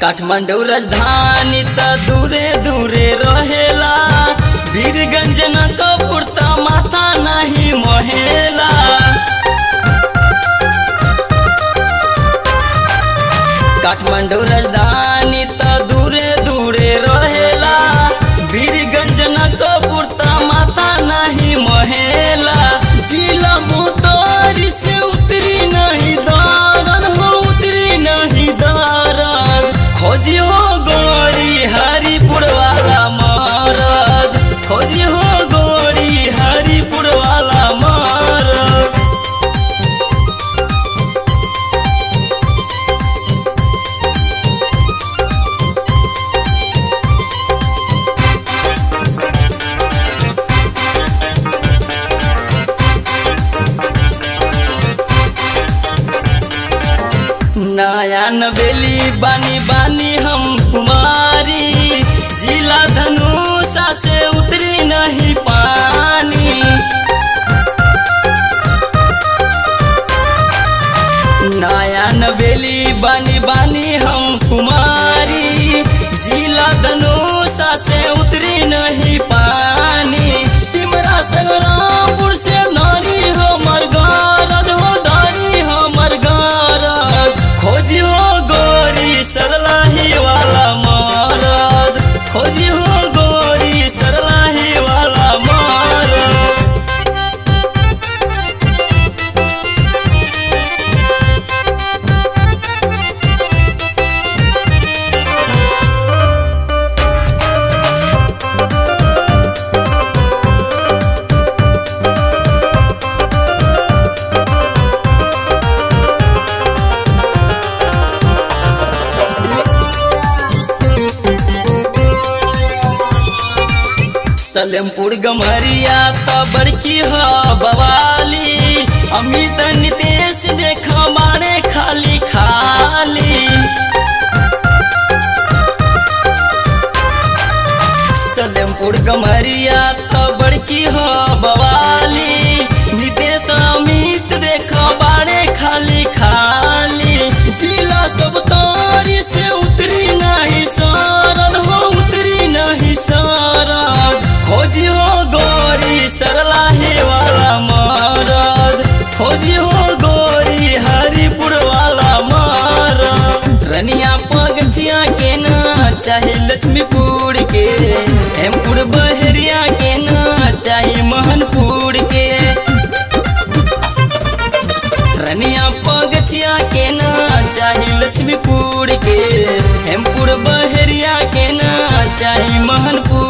काठमांडू राजधानी त दूरे दूरे रहेला, वीरगंज नकपुर त माथा नहीं मोहेला। काठमांडू राजधानी त दूरे दूरे रहेला, वीरगंज नकपुर त माथा नहीं मोहेला। जिला मोतारी से उतरी नहीं दारद हो, उतरी नहीं दारद। खोजी हो गोरी हरिपुर वाला मरद, खोजी हो गोरी हरिपुर वाला मरद। नया नवेली बानी बानी हम कुमारी, जिला धनुषा से उतरी नहीं पानी। नया नवेली बानी बानी हम कुमारी, जिला धनुषा से उतरी नहीं पानी। सिमरा संग्रामपुर से नारी हमर गारद हो, दारी हमर गारद। खोजी हो गोरी सरलाही वाला मरद, खोजी हो गोरी सरलाही वाला मरद। सलेमपुर गमरिया त बड़की ह बवाली, अमित नितेश देखा मारे खाली खाली। सलेमपुर गमरिया त बड़की ह बवाली, नितेश अमित देखा मारे खाली खाली। जिला सब तारी से उतरी नहीं सरद हो, उतरी नहीं सरद। खोजी हो गोरी सरलाही वाला मरद, खोजी हो गोरी हरिपुर वाला मरद। रनिया पगचिया के ना चाहे लक्ष्मीपुर के, हेमपुर बहरिया के ना चाहे महनपुर के। रनिया पगचिया के ना चाहे लक्ष्मीपुर के, हेमपुर बहरिया के ना चाहे महनपुर।